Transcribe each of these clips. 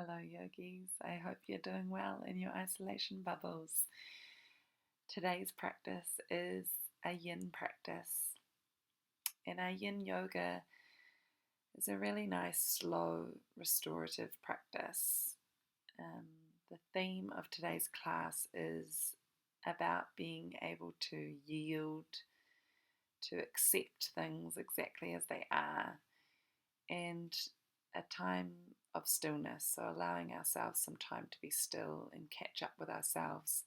Hello, yogis. I hope you're doing well in your isolation bubbles. Today's practice is a yin practice, and our yin yoga is a really nice, slow, restorative practice. Um, the theme of today's class is about being able to yield, to accept things exactly as they are, and a time of stillness, so allowing ourselves some time to be still and catch up with ourselves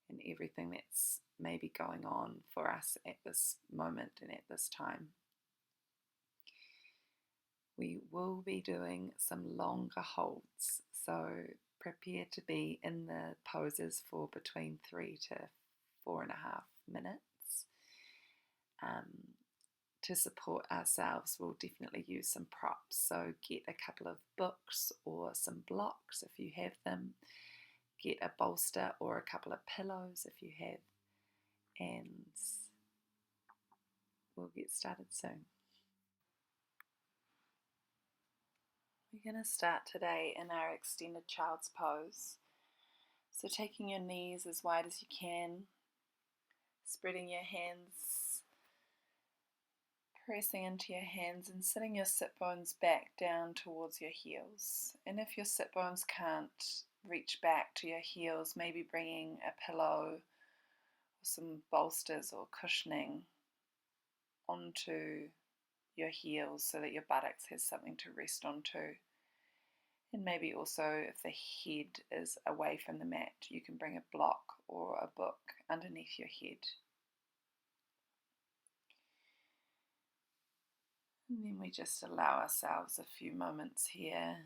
and everything that's maybe going on for us at this moment and at this time. We will be doing some longer holds, so prepare to be in the poses for between 3 to 4.5 minutes. To support ourselves, we'll definitely use some props. So get a couple of books or some blocks if you have them. Get a bolster or a couple of pillows if you have. And we'll get started soon. We're going to start today in our extended child's pose. So taking your knees as wide as you can, spreading your hands, pressing into your hands and sitting your sit bones back down towards your heels. And if your sit bones can't reach back to your heels, maybe bringing a pillow or some bolsters or cushioning onto your heels so that your buttocks has something to rest onto. And maybe also if the head is away from the mat, you can bring a block or a book underneath your head. And then we just allow ourselves a few moments here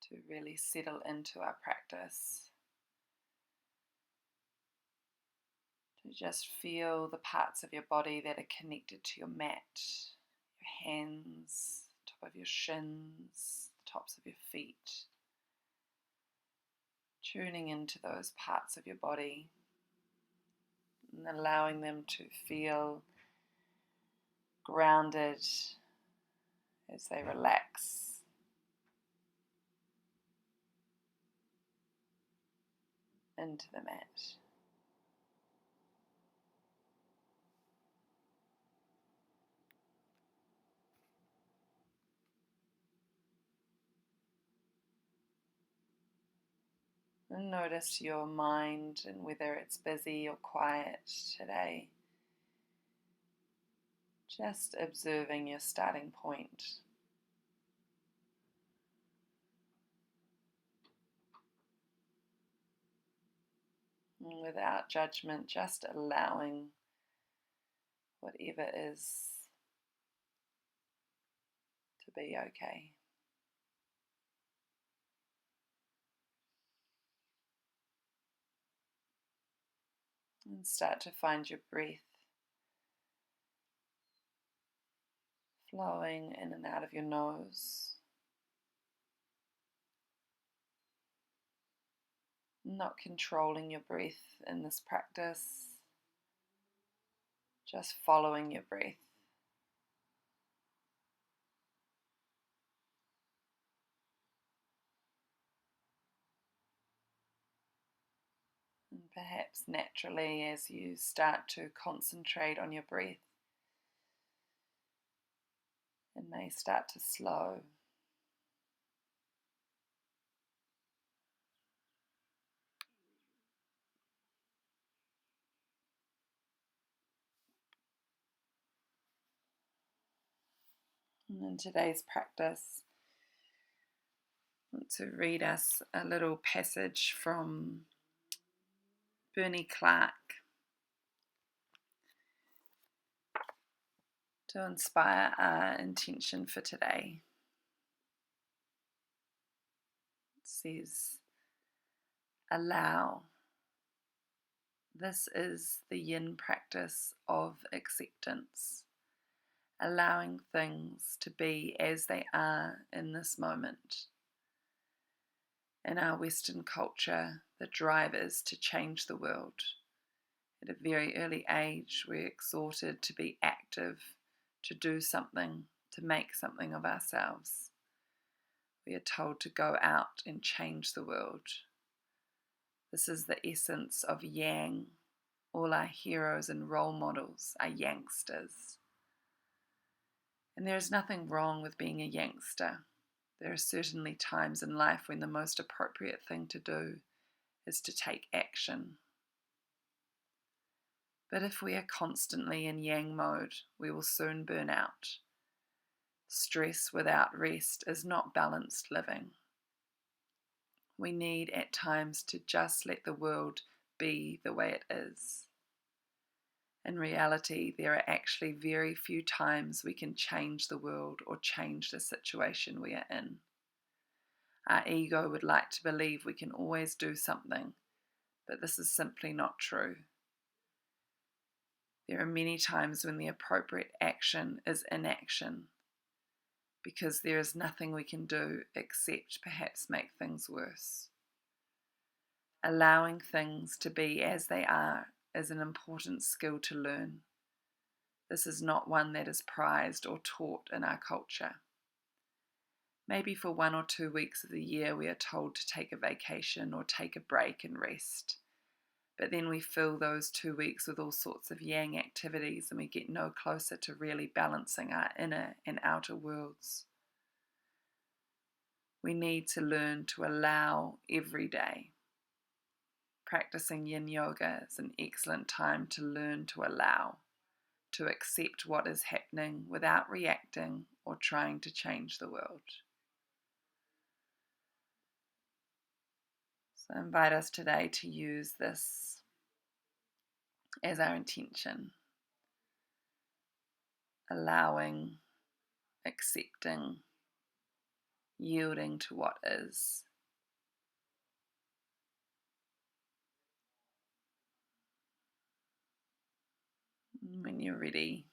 to really settle into our practice. To just feel the parts of your body that are connected to your mat, your hands, top of your shins, the tops of your feet. Tuning into those parts of your body and allowing them to feel grounded as they relax. Into the mat. And notice your mind and whether it's busy or quiet today. Just observing your starting point. And without judgment, just allowing whatever is to be okay. And start to find your breath flowing in and out of your nose. Not controlling your breath in this practice, just following your breath. And perhaps naturally, as you start to concentrate on your breath, it may start to slow. And in today's practice, I want to read us a little passage from Bernie Clark to inspire our intention for today. It says, allow. This is the yin practice of acceptance, allowing things to be as they are in this moment. In our Western culture, the drive is to change the world. At a very early age, we're exhorted to be active, to do something, to make something of ourselves. We are told to go out and change the world. This is the essence of Yang. All our heroes and role models are Yangsters. And there is nothing wrong with being a Yangster. There are certainly times in life when the most appropriate thing to do is to take action. But if we are constantly in Yang mode, we will soon burn out. Stress without rest is not balanced living. We need at times to just let the world be the way it is. In reality, there are actually very few times we can change the world or change the situation we are in. Our ego would like to believe we can always do something, but this is simply not true. There are many times when the appropriate action is inaction, because there is nothing we can do except perhaps make things worse. Allowing things to be as they are is an important skill to learn. This is not one that is prized or taught in our culture. Maybe for 1 or 2 weeks of the year we are told to take a vacation or take a break and rest. But then we fill those 2 weeks with all sorts of yang activities and we get no closer to really balancing our inner and outer worlds. We need to learn to allow every day. Practicing Yin Yoga is an excellent time to learn to allow, to accept what is happening without reacting or trying to change the world. So I invite us today to use this as our intention. Allowing, accepting, yielding to what is. When you're ready,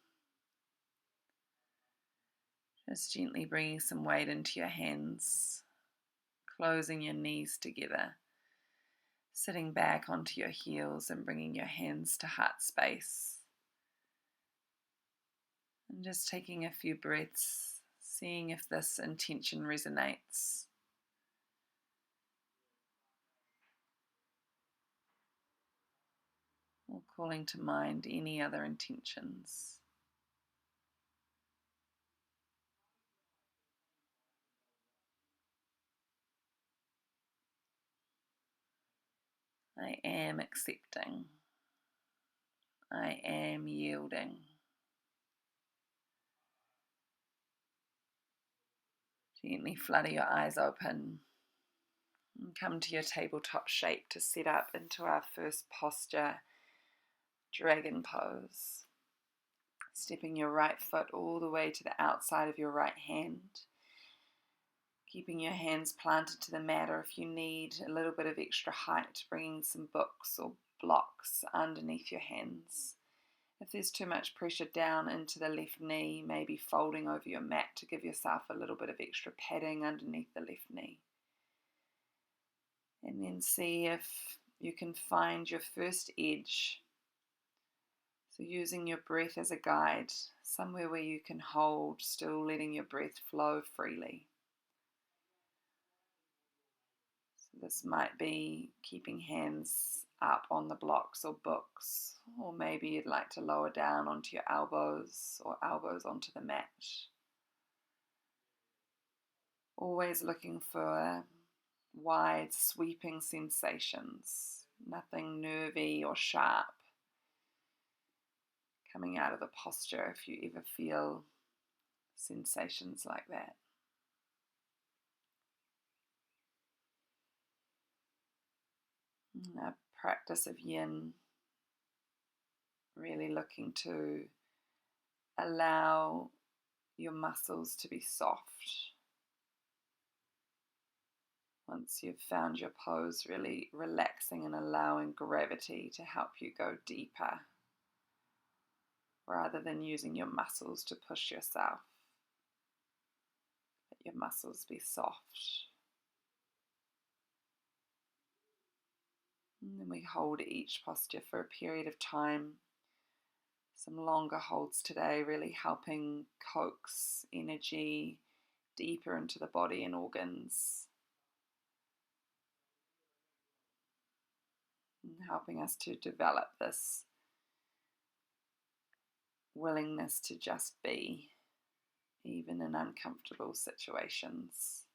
just gently bringing some weight into your hands, closing your knees together, sitting back onto your heels and bringing your hands to heart space. And just taking a few breaths, seeing if this intention resonates. Or calling to mind any other intentions. I am accepting. I am yielding. Gently flutter your eyes open and come to your tabletop shape to set up into our first posture, dragon pose. Stepping your right foot all the way to the outside of your right hand. Keeping your hands planted to the mat, or if you need a little bit of extra height, bringing some books or blocks underneath your hands. If there's too much pressure down into the left knee, maybe folding over your mat to give yourself a little bit of extra padding underneath the left knee. And then see if you can find your first edge. So using your breath as a guide, somewhere where you can hold, still letting your breath flow freely. So this might be keeping hands up on the blocks or books, or maybe you'd like to lower down onto your elbows or elbows onto the mat. Always looking for wide sweeping sensations, nothing nervy or sharp coming out of the posture if you ever feel sensations like that. A practice of Yin, really looking to allow your muscles to be soft. Once you've found your pose, really relaxing and allowing gravity to help you go deeper, rather than using your muscles to push yourself. Let your muscles be soft. And then we hold each posture for a period of time. Some longer holds today, really helping coax energy deeper into the body and organs, and helping us to develop this willingness to just be, even in uncomfortable situations.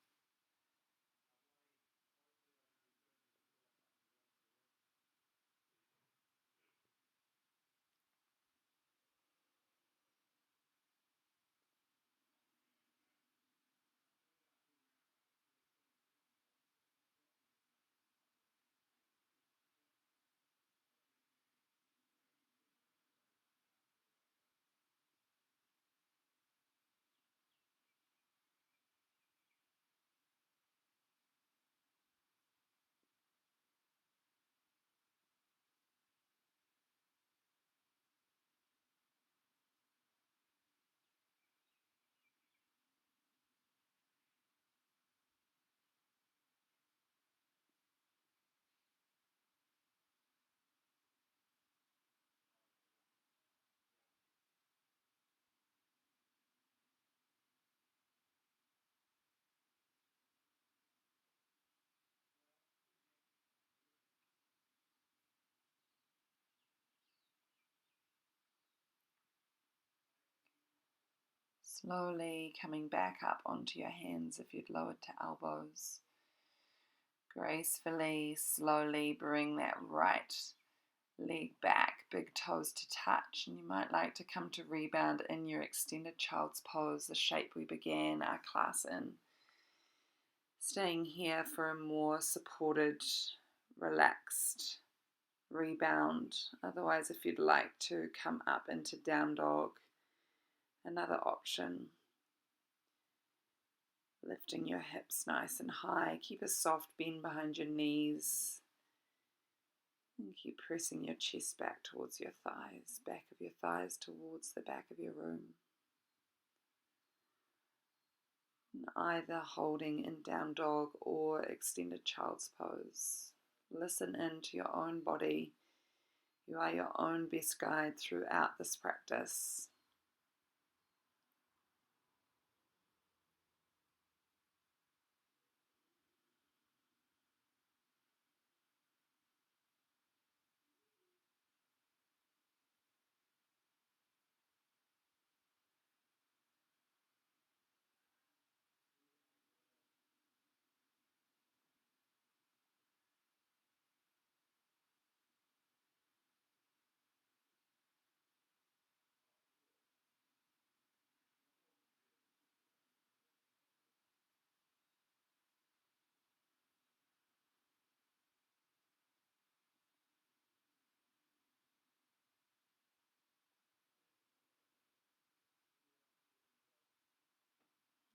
Slowly coming back up onto your hands if you'd lowered to elbows. Gracefully, slowly bring that right leg back, big toes to touch, and you might like to come to rebound in your extended child's pose, the shape we began our class in. Staying here for a more supported, relaxed rebound. Otherwise, if you'd like to come up into down dog, another option. Lifting your hips nice and high. Keep a soft bend behind your knees. And keep pressing your chest back towards your thighs, back of your thighs towards the back of your room. And either holding in down dog or extended child's pose. Listen into your own body. You are your own best guide throughout this practice.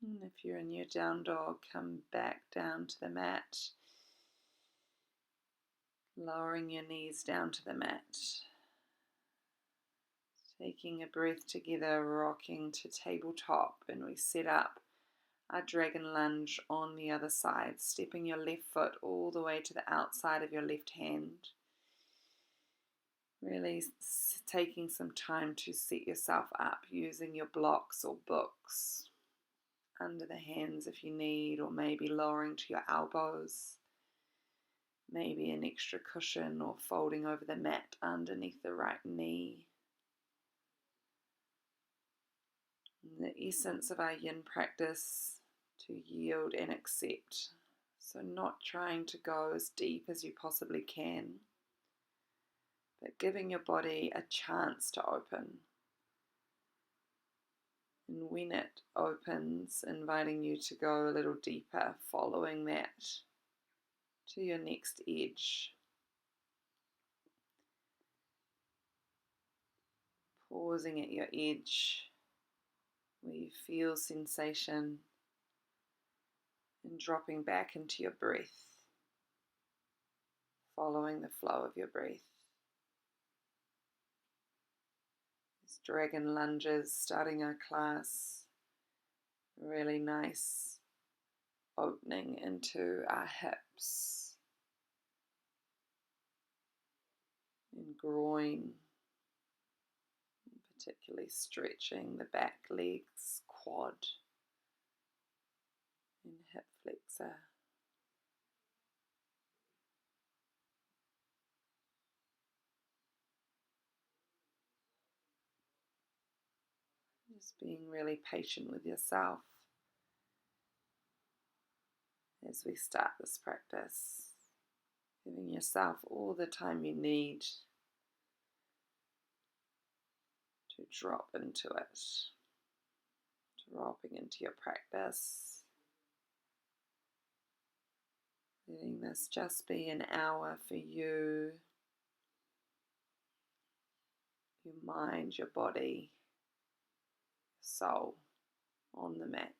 And if you're in your down dog, come back down to the mat, lowering your knees down to the mat. Taking a breath together, rocking to tabletop, and we set up our dragon lunge on the other side, stepping your left foot all the way to the outside of your left hand. Really taking some time to set yourself up using your blocks or books under the hands if you need, or maybe lowering to your elbows, maybe an extra cushion or folding over the mat underneath the right knee. And the essence of our yin practice, to yield and accept. So not trying to go as deep as you possibly can, but giving your body a chance to open. And when it opens, inviting you to go a little deeper, following that to your next edge. Pausing at your edge where you feel sensation and dropping back into your breath, following the flow of your breath. These dragon lunges, starting our class, really nice opening into our hips and groin, particularly stretching the back legs, quad, and hip flexor. Just being really patient with yourself as we start this practice, giving yourself all the time you need to drop into it, dropping into your practice, letting this just be an hour for you, your mind, your body, soul on the mat.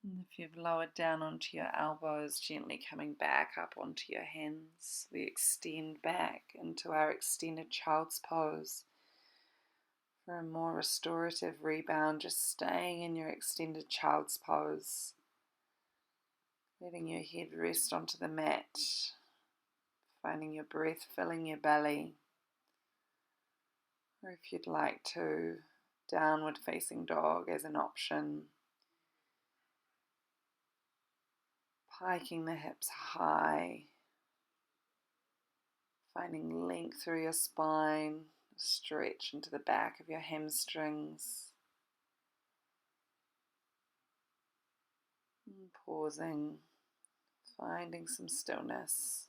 And if you've lowered down onto your elbows, gently coming back up onto your hands, we extend back into our extended child's pose for a more restorative rebound, just staying in your extended child's pose, letting your head rest onto the mat, finding your breath filling your belly, or if you'd like to, downward facing dog as an option. Hiking the hips high, finding length through your spine, stretch into the back of your hamstrings, and pausing, finding some stillness.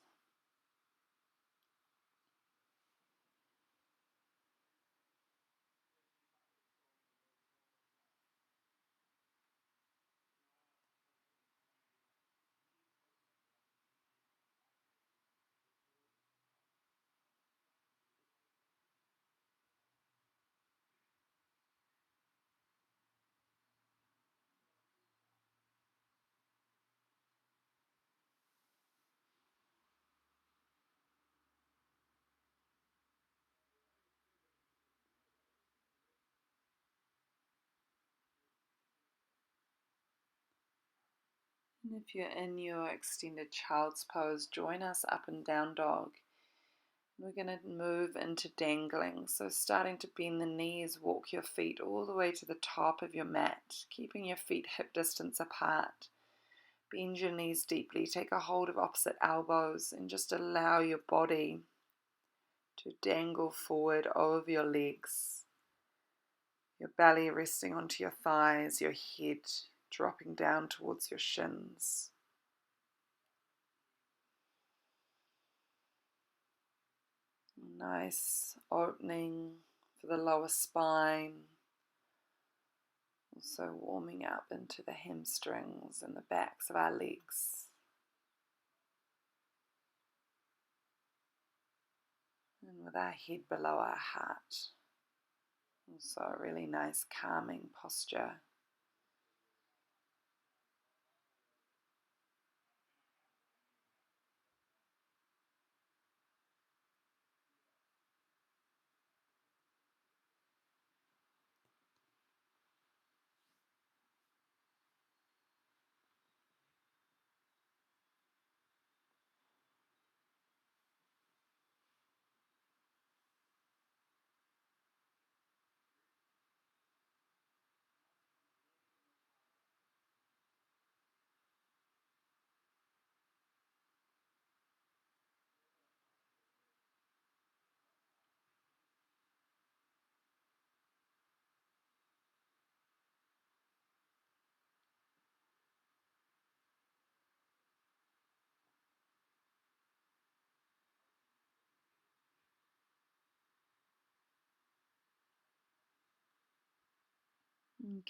And if you're in your extended child's pose, join us up and down dog. We're going to move into dangling, so starting to bend the knees, walk your feet all the way to the top of your mat, keeping your feet hip distance apart. Bend your knees deeply, take a hold of opposite elbows, and just allow your body to dangle forward over your legs. Your belly resting onto your thighs, your head dropping down towards your shins. Nice opening for the lower spine. Also warming up into the hamstrings and the backs of our legs. And with our head below our heart. Also a really nice calming posture.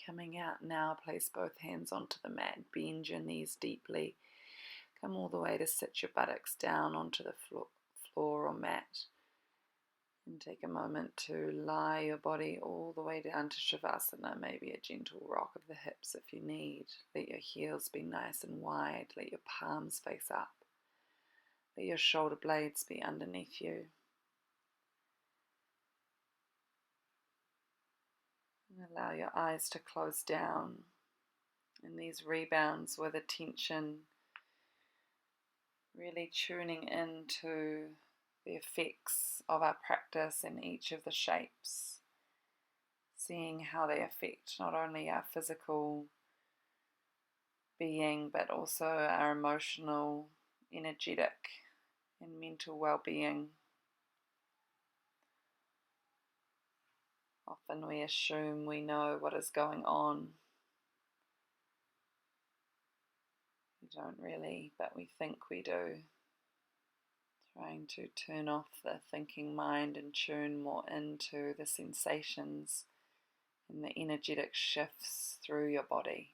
Coming out now, place both hands onto the mat, bend your knees deeply, come all the way to sit your buttocks down onto the floor or mat, and take a moment to lie your body all the way down to Shavasana, maybe a gentle rock of the hips if you need. Let your heels be nice and wide, let your palms face up, let your shoulder blades be underneath you. And allow your eyes to close down. And these rebounds with attention, really tuning into the effects of our practice in each of the shapes, seeing how they affect not only our physical being but also our emotional, energetic, and mental well-being. Often we assume we know what is going on. We don't really, but we think we do. Trying to turn off the thinking mind and tune more into the sensations and the energetic shifts through your body.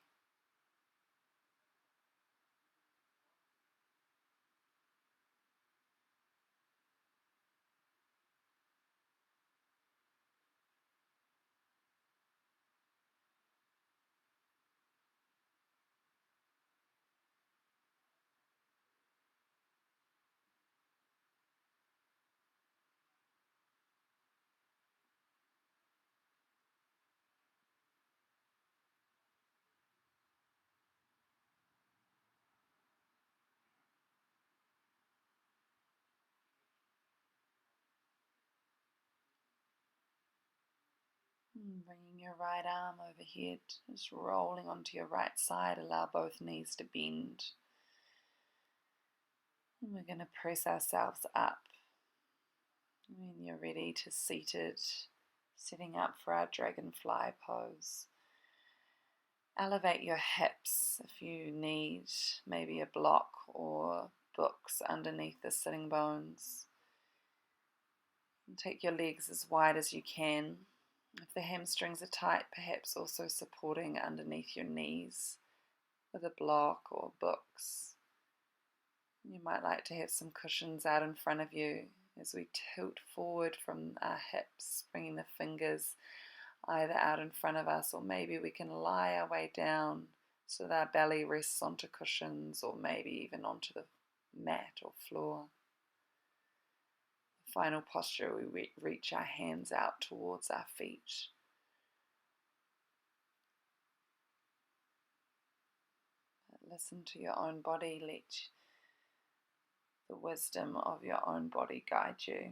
Bringing your right arm overhead, just rolling onto your right side, allow both knees to bend. And we're going to press ourselves up. When you're ready to seated, setting up for our dragonfly pose. Elevate your hips if you need maybe a block or books underneath the sitting bones. And take your legs as wide as you can. If the hamstrings are tight, perhaps also supporting underneath your knees with a block or books. You might like to have some cushions out in front of you as we tilt forward from our hips, bringing the fingers either out in front of us, or maybe we can lie our way down so that our belly rests onto cushions or maybe even onto the mat or floor. Final posture, we reach our hands out towards our feet. Listen to your own body, let the wisdom of your own body guide you.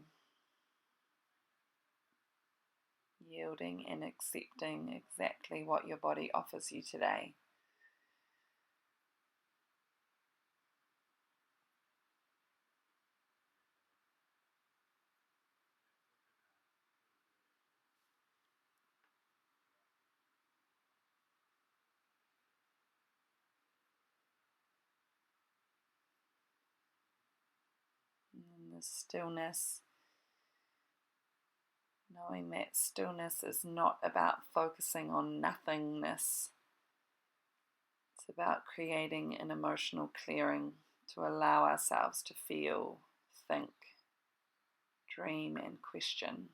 Yielding and accepting exactly what your body offers you today. And the stillness, knowing that stillness is not about focusing on nothingness. It's about creating an emotional clearing to allow ourselves to feel, think, dream and question.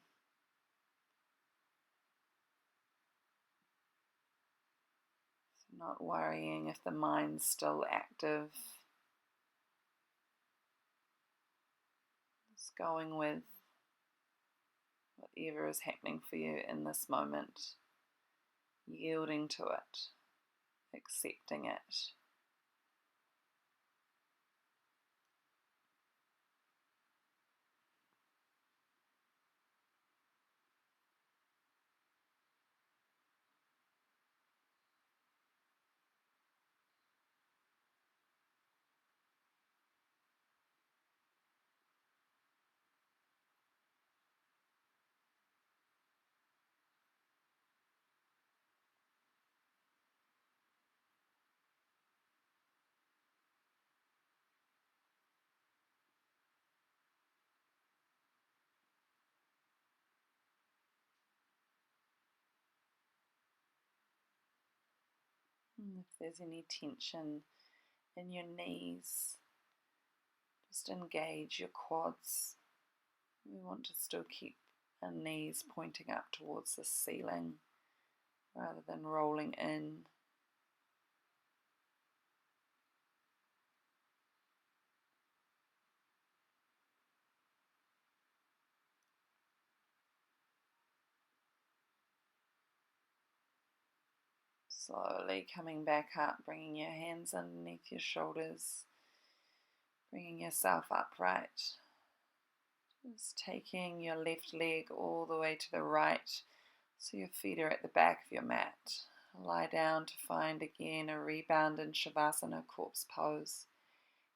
So not worrying if the mind's still active. Just going with whatever is happening for you in this moment, yielding to it, accepting it. And if there's any tension in your knees, just engage your quads. We want to still keep our knees pointing up towards the ceiling rather than rolling in. Slowly coming back up, bringing your hands underneath your shoulders, bringing yourself upright. Just taking your left leg all the way to the right, so your feet are at the back of your mat. Lie down to find again a rebound in Shavasana, corpse pose.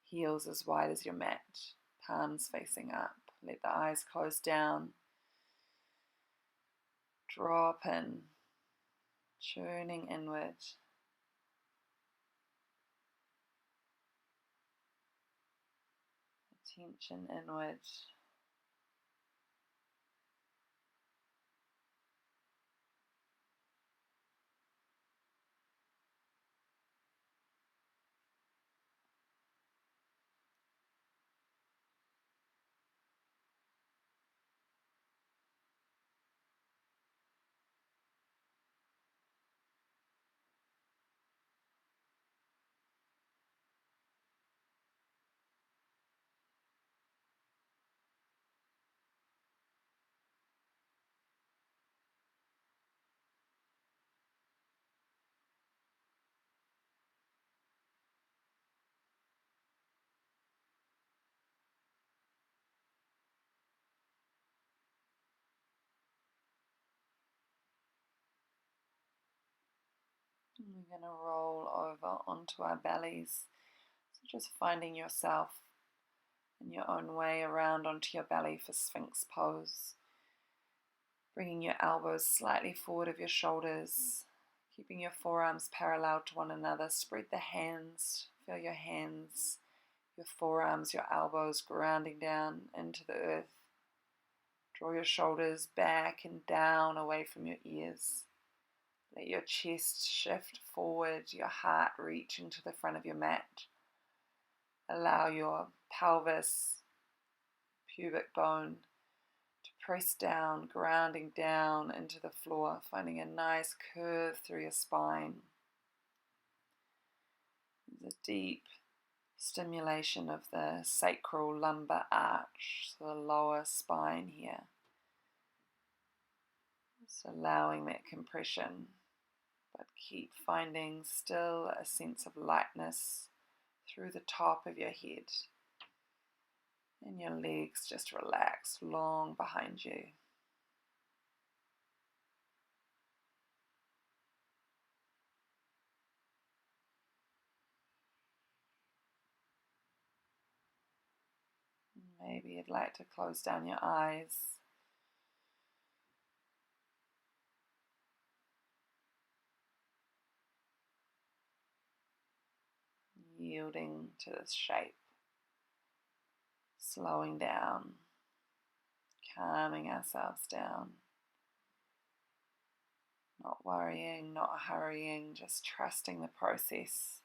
Heels as wide as your mat, palms facing up. Let the eyes close down. Drop in, churning inward. Attention inward. And we're going to roll over onto our bellies. So just finding yourself in your own way around onto your belly for Sphinx pose. Bringing your elbows slightly forward of your shoulders, keeping your forearms parallel to one another. Spread the hands, feel your hands, your forearms, your elbows grounding down into the earth. Draw your shoulders back and down away from your ears. Let your chest shift forward, your heart reaching to the front of your mat. Allow your pelvis, pubic bone to press down, grounding down into the floor, finding a nice curve through your spine. There's a deep stimulation of the sacral lumbar arch, so the lower spine here. Just allowing that compression, but keep finding still a sense of lightness through the top of your head. And your legs just relax long behind you. Maybe you'd like to close down your eyes. Yielding to this shape. Slowing down. Calming ourselves down. Not worrying, not hurrying, just trusting the process.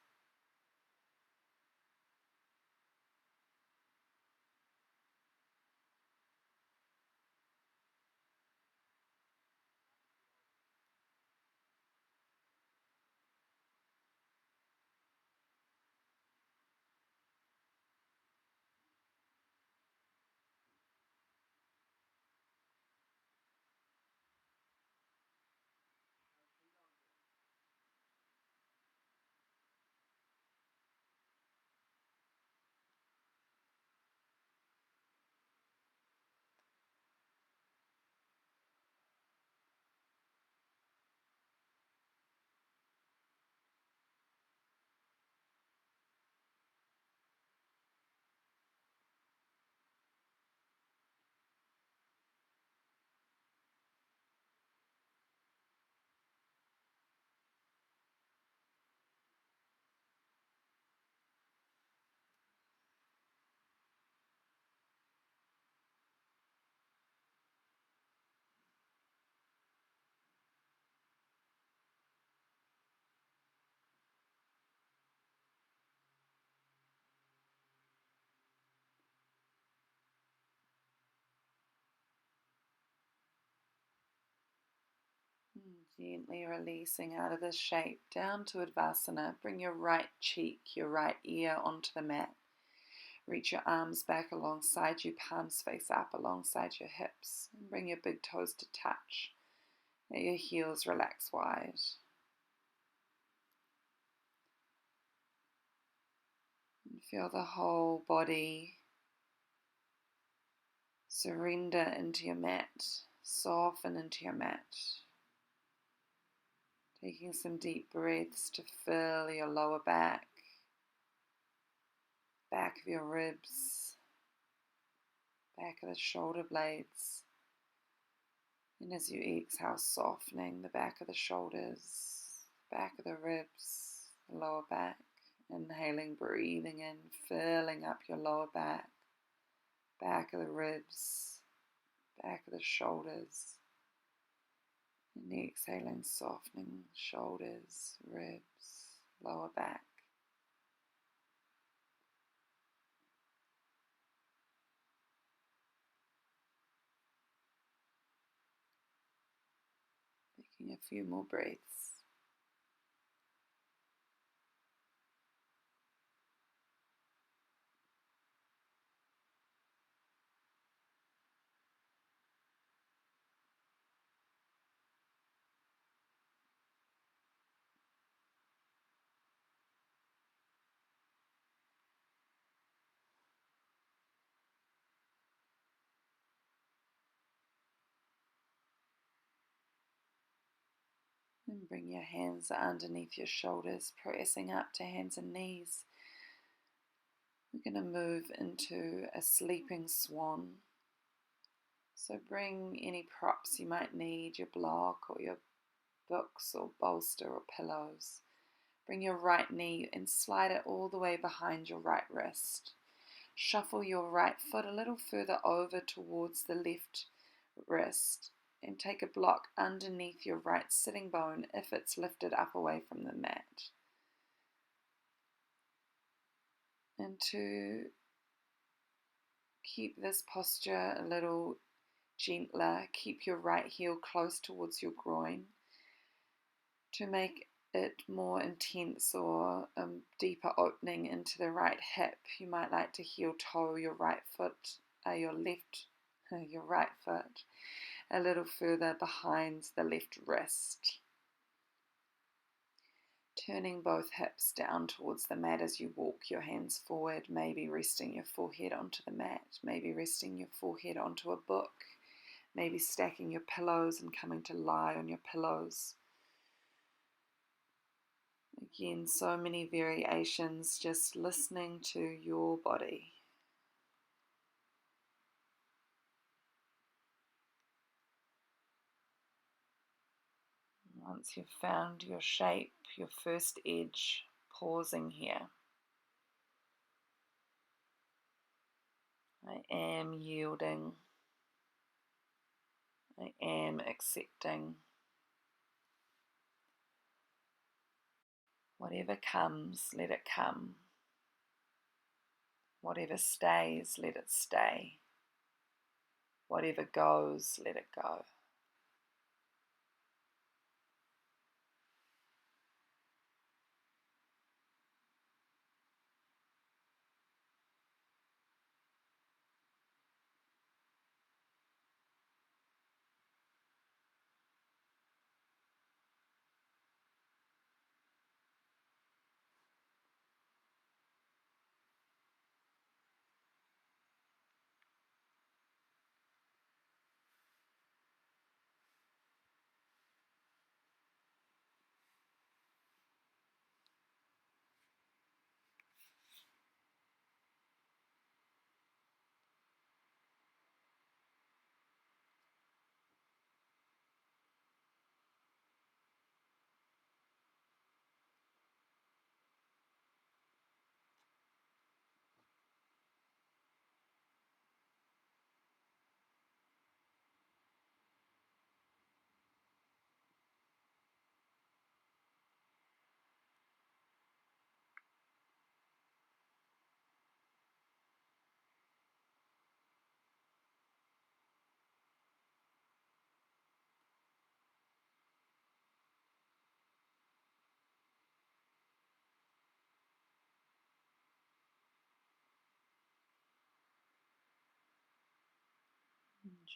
Gently releasing out of this shape down to Advasana. Bring your right cheek, your right ear onto the mat. Reach your arms back alongside you, palms face up alongside your hips. And bring your big toes to touch. Let your heels relax wide. And feel the whole body surrender into your mat, soften into your mat. Taking some deep breaths to fill your lower back, back of your ribs, back of the shoulder blades. And as you exhale, softening the back of the shoulders, back of the ribs, the lower back. Inhaling, breathing in, filling up your lower back, back of the ribs, back of the shoulders. And exhaling, softening shoulders, ribs, lower back. Taking a few more breaths. And bring your hands underneath your shoulders, pressing up to hands and knees. We're going to move into a sleeping swan. So bring any props you might need, your block or your books or bolster or pillows. Bring your right knee and slide it all the way behind your right wrist. Shuffle your right foot a little further over towards the left wrist and take a block underneath your right sitting bone if it's lifted up away from the mat. And to keep this posture a little gentler, keep your right heel close towards your groin. To make it more intense or deeper opening into the right hip, you might like to heel toe your right foot, your right foot a little further behind the left wrist. Turning both hips down towards the mat as you walk your hands forward, maybe resting your forehead onto the mat, maybe resting your forehead onto a book, maybe stacking your pillows and coming to lie on your pillows. Again, so many variations, just listening to your body. Once you've found your shape, your first edge, pausing here. I am yielding. I am accepting. Whatever comes, let it come. Whatever stays, let it stay. Whatever goes, let it go.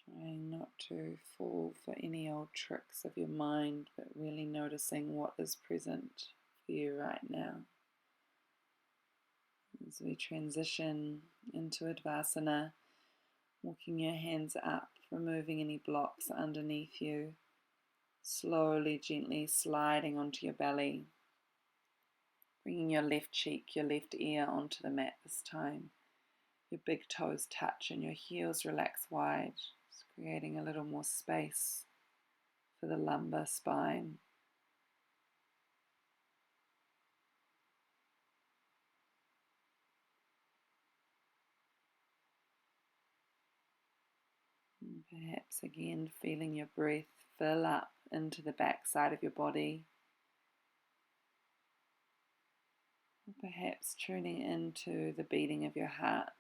Trying not to fall for any old tricks of your mind, but really noticing what is present for you right now. As we transition into Advasana, walking your hands up, removing any blocks underneath you, slowly, gently sliding onto your belly, bringing your left cheek, your left ear onto the mat this time. Your big toes touch and your heels relax wide, just creating a little more space for the lumbar spine. And perhaps again feeling your breath fill up into the back side of your body. Perhaps tuning into the beating of your heart.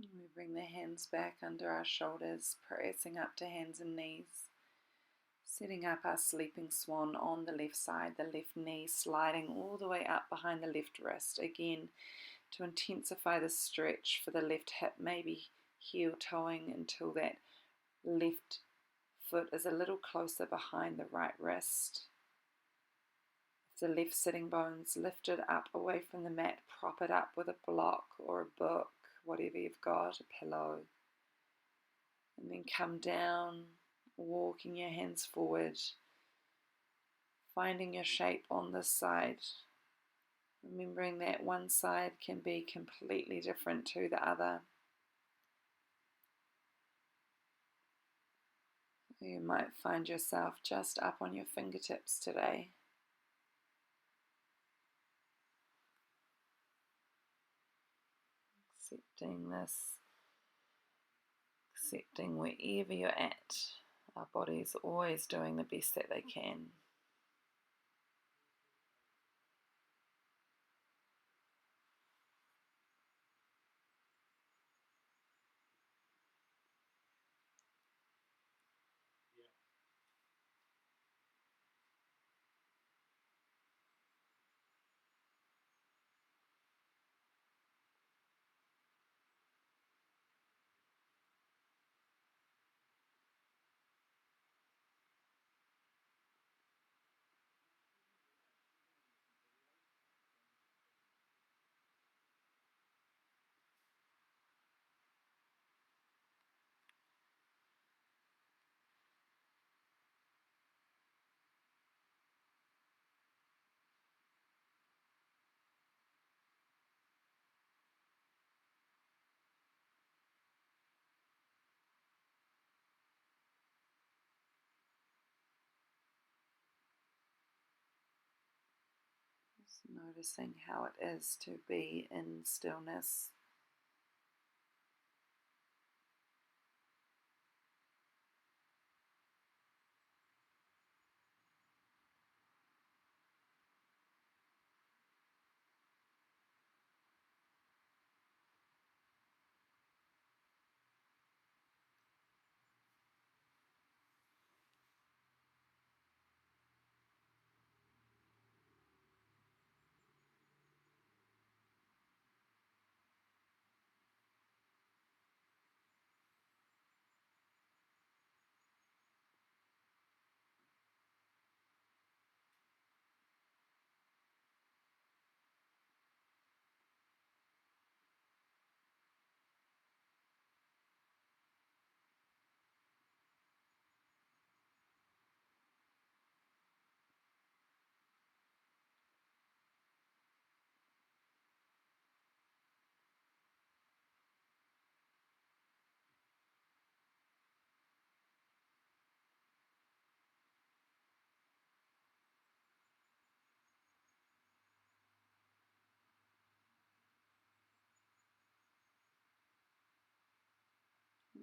We bring the hands back under our shoulders, pressing up to hands and knees. Setting up our sleeping swan on the left side, the left knee sliding all the way up behind the left wrist. Again, to intensify the stretch for the left hip, maybe heel toeing until that left foot is a little closer behind the right wrist. If the left sitting bone's lifted up away from the mat, prop it up with a block or a book, whatever you've got, a pillow. And then come down, walking your hands forward, finding your shape on this side. Remembering that one side can be completely different to the other. You might find yourself just up on your fingertips today. Accepting this, accepting wherever you're at. Our body's always doing the best that they can. Just noticing how it is to be in stillness.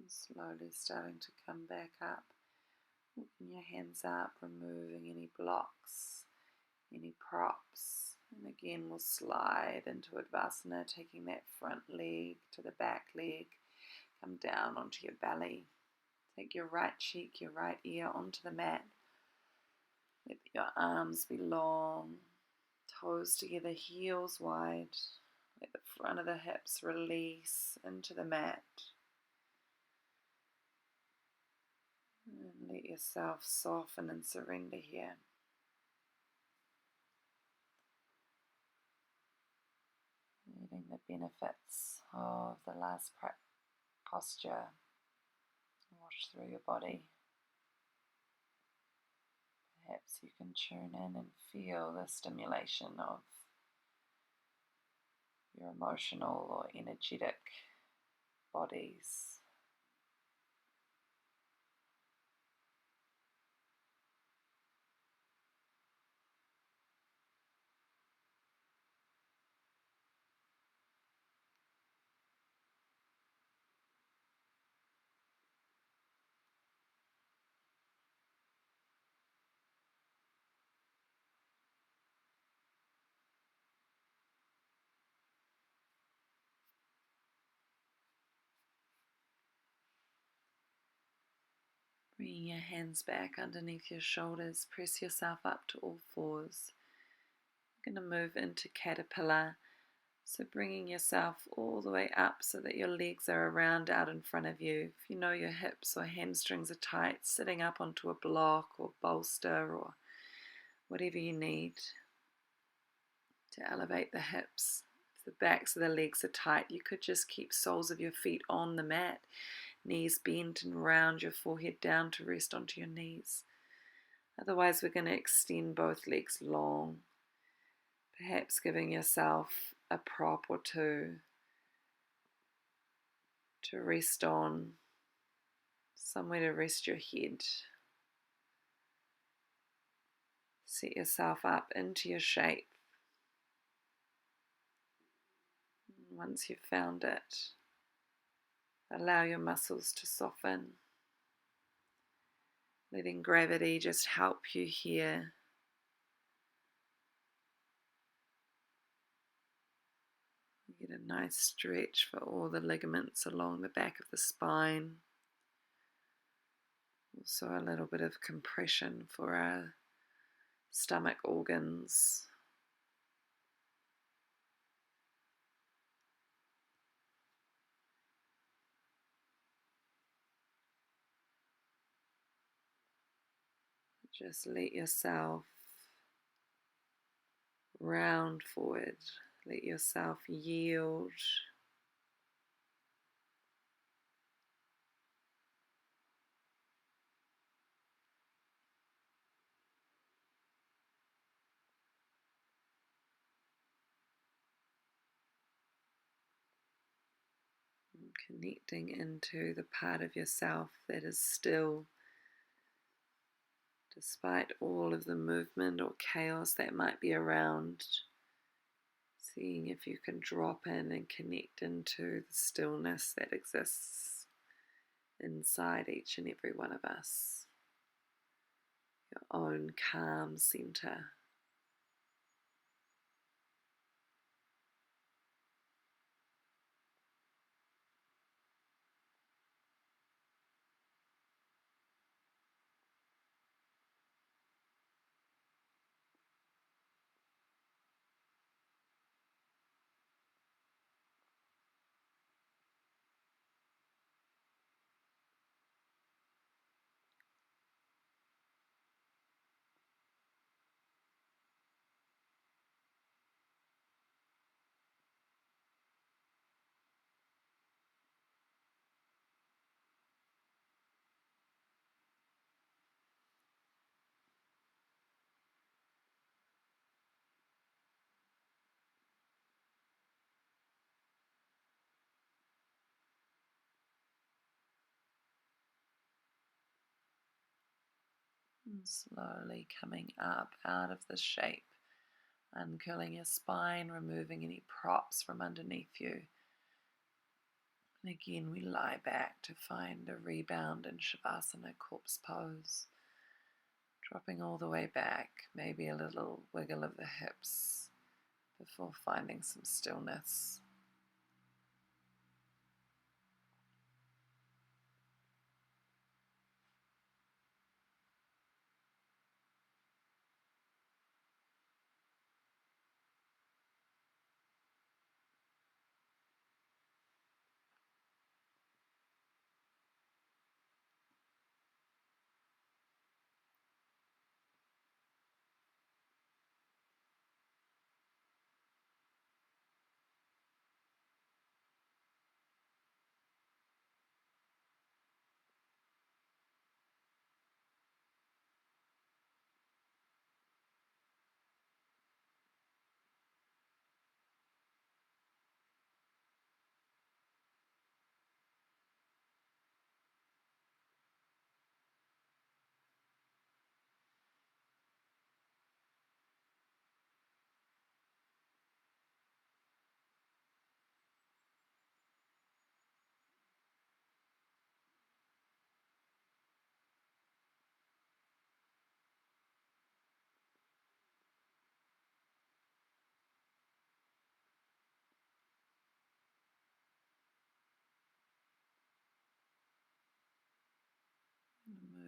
And slowly starting to come back up. Walking your hands up, removing any blocks, any props. And again, we'll slide into Advasana, taking that front leg to the back leg. Come down onto your belly. Take your right cheek, your right ear onto the mat. Let your arms be long, toes together, heels wide. Let the front of the hips release into the mat. And let yourself soften and surrender here. Letting the benefits of the last posture wash through your body. Perhaps you can tune in and feel the stimulation of your emotional or energetic bodies. Bringing your hands back underneath your shoulders, press yourself up to all fours. You're going to move into caterpillar, so bringing yourself all the way up so that your legs are around out in front of you. If you know your hips or hamstrings are tight, sitting up onto a block or bolster or whatever you need to elevate the hips. If the backs of the legs are tight, you could just keep soles of your feet on the mat. Knees bent and round your forehead down to rest onto your knees. Otherwise, we're going to extend both legs long, perhaps giving yourself a prop or two to rest on, somewhere to rest your head. Set yourself up into your shape. Once you've found it, allow your muscles to soften, letting gravity just help you here. You get a nice stretch for all the ligaments along the back of the spine. Also a little bit of compression for our stomach organs. Just let yourself round forward. Let yourself yield. And connecting into the part of yourself that is still, despite all of the movement or chaos that might be around. Seeing if you can drop in and connect into the stillness that exists inside each and every one of us. Your own calm center. And slowly coming up out of the shape, uncurling your spine, removing any props from underneath you. And again, we lie back to find a rebound in Shavasana, corpse pose, dropping all the way back, maybe a little wiggle of the hips before finding some stillness.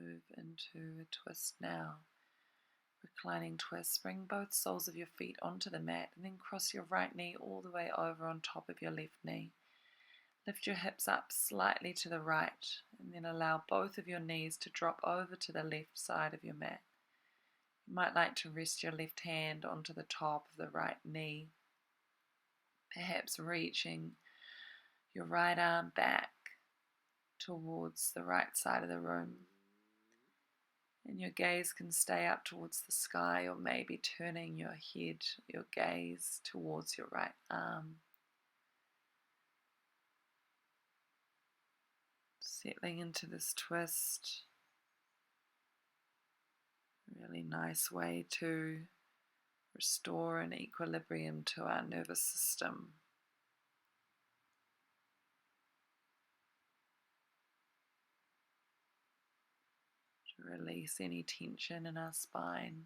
Move into a twist now. Reclining twist. Bring both soles of your feet onto the mat and then cross your right knee all the way over on top of your left knee. Lift your hips up slightly to the right and then allow both of your knees to drop over to the left side of your mat. You might like to rest your left hand onto the top of the right knee, perhaps reaching your right arm back towards the right side of the room. And your gaze can stay up towards the sky, or maybe turning your head, your gaze towards your right arm. Settling into this twist. A really nice way to restore an equilibrium to our nervous system. To release any tension in our spine.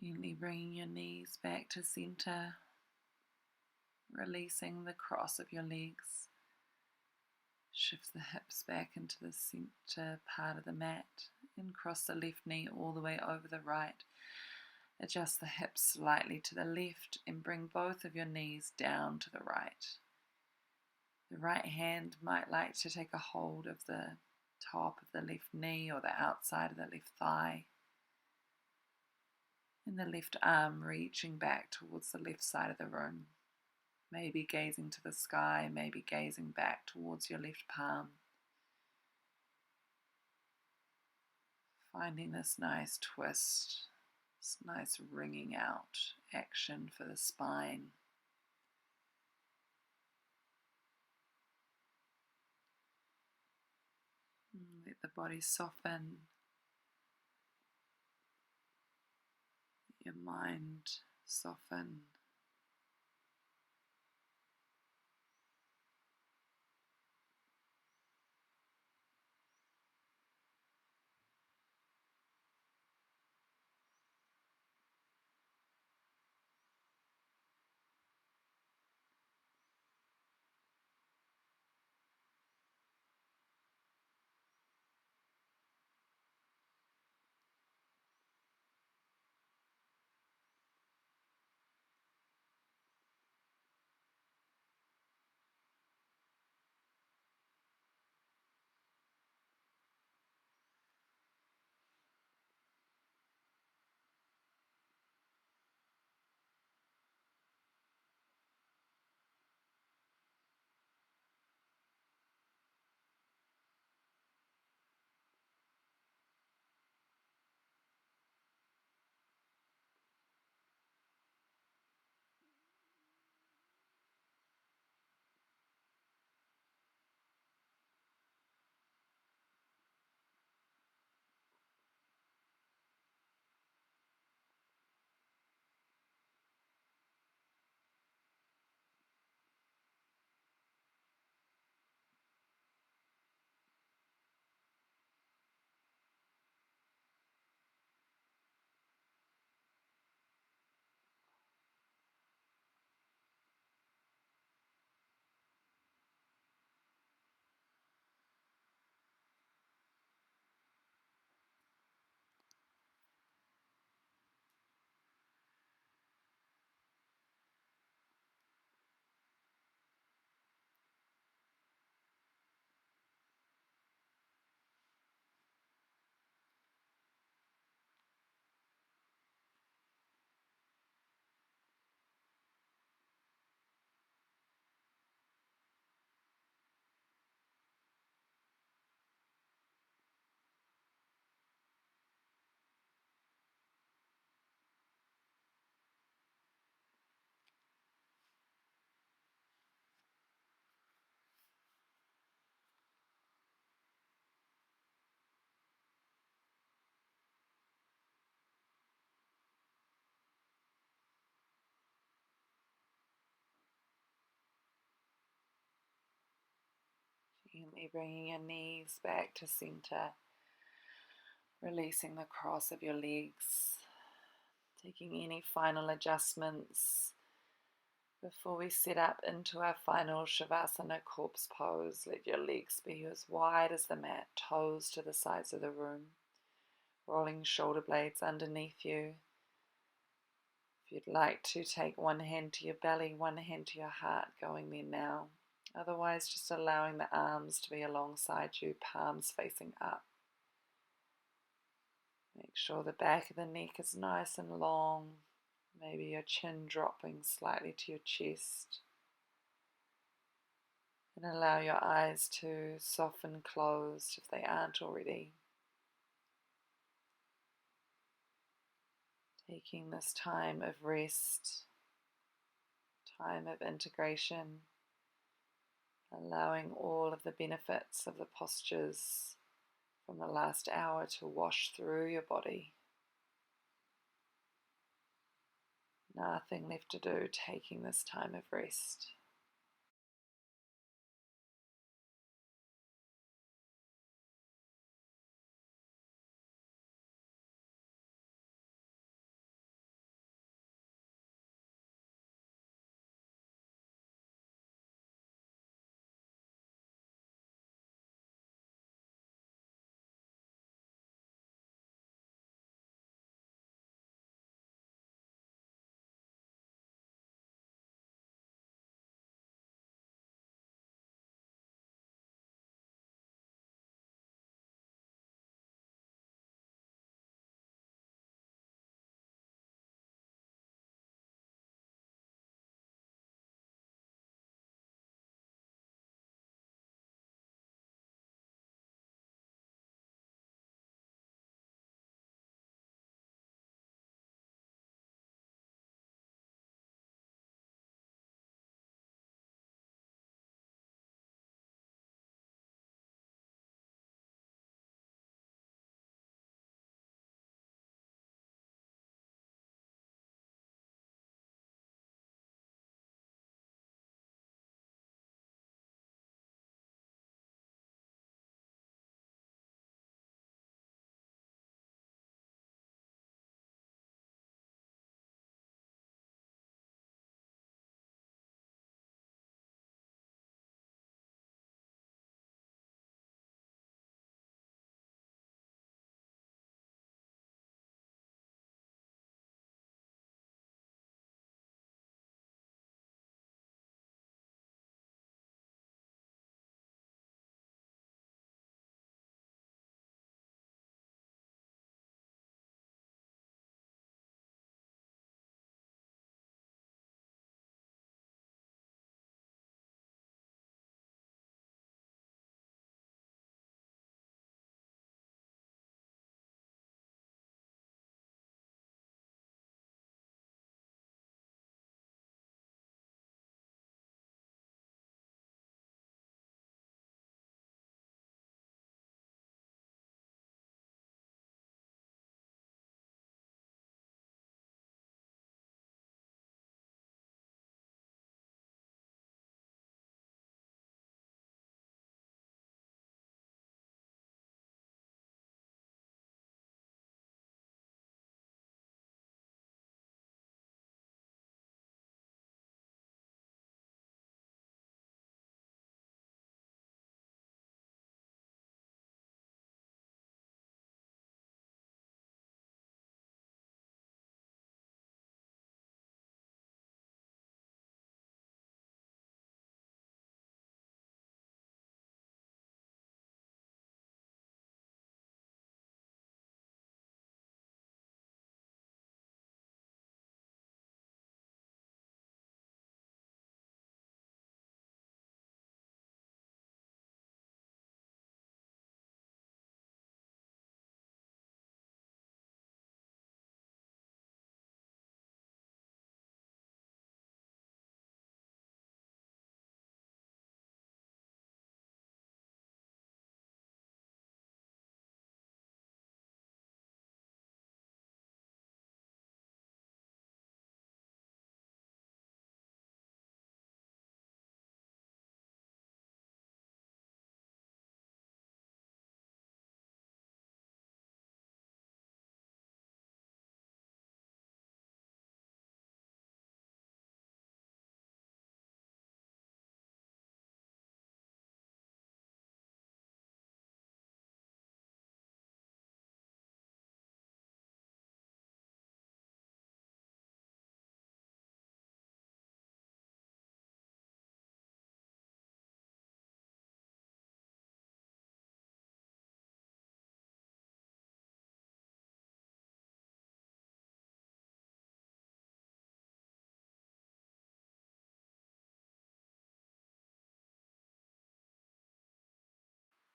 Gently bringing your knees back to center. releasing the cross of your legs. Shift the hips back into the center part of the mat and cross the left knee all the way over the right. Adjust the hips slightly to the left and bring both of your knees down to the right. The right hand might like to take a hold of the top of the left knee or the outside of the left thigh. And the left arm reaching back towards the left side of the room. Maybe gazing to the sky, maybe gazing back towards your left palm. Finding this nice twist, this nice wringing out action for the spine. Let the body soften. Let your mind soften. Gently bringing your knees back to center, releasing the cross of your legs, taking any final adjustments before we set up into our final Shavasana corpse pose. Let your legs be as wide as the mat, toes to the sides of the room, rolling shoulder blades underneath you. If you'd like to, take one hand to your belly, one hand to your heart, going there now. Otherwise, just allowing the arms to be alongside you, palms facing up. Make sure the back of the neck is nice and long. Maybe your chin dropping slightly to your chest. And allow your eyes to soften closed if they aren't already. Taking this time of rest, time of integration. Allowing all of the benefits of the postures from the last hour to wash through your body. Nothing left to do, taking this time of rest.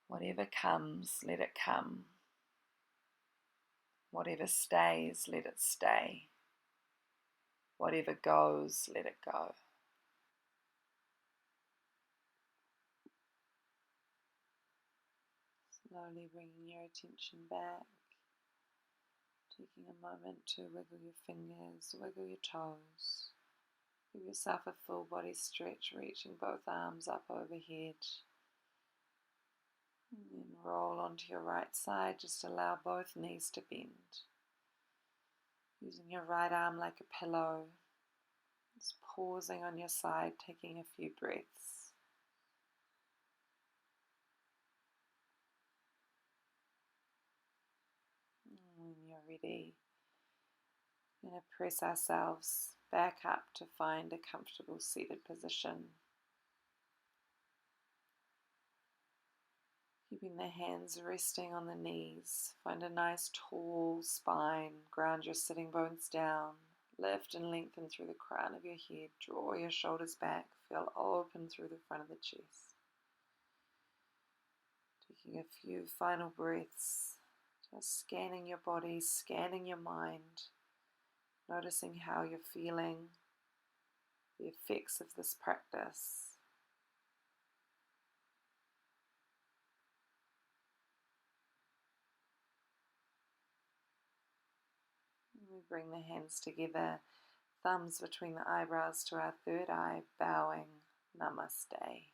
Whatever comes, let it come. Whatever stays, let it stay. Whatever goes, let it go. Slowly bringing your attention back, taking a moment to wiggle your fingers, wiggle your toes. Give yourself a full body stretch, reaching both arms up overhead. And then roll onto your right side, just allow both knees to bend. Using your right arm like a pillow, just pausing on your side, taking a few breaths. And when you're ready, we're going to press ourselves back up to find a comfortable seated position. Keeping the hands resting on the knees. Find a nice tall spine. Ground your sitting bones down. Lift and lengthen through the crown of your head. Draw your shoulders back. Feel open through the front of the chest. Taking a few final breaths. Just scanning your body, scanning your mind. Noticing how you're feeling. The effects of this practice. We bring the hands together, thumbs between the eyebrows to our third eye, bowing, Namaste.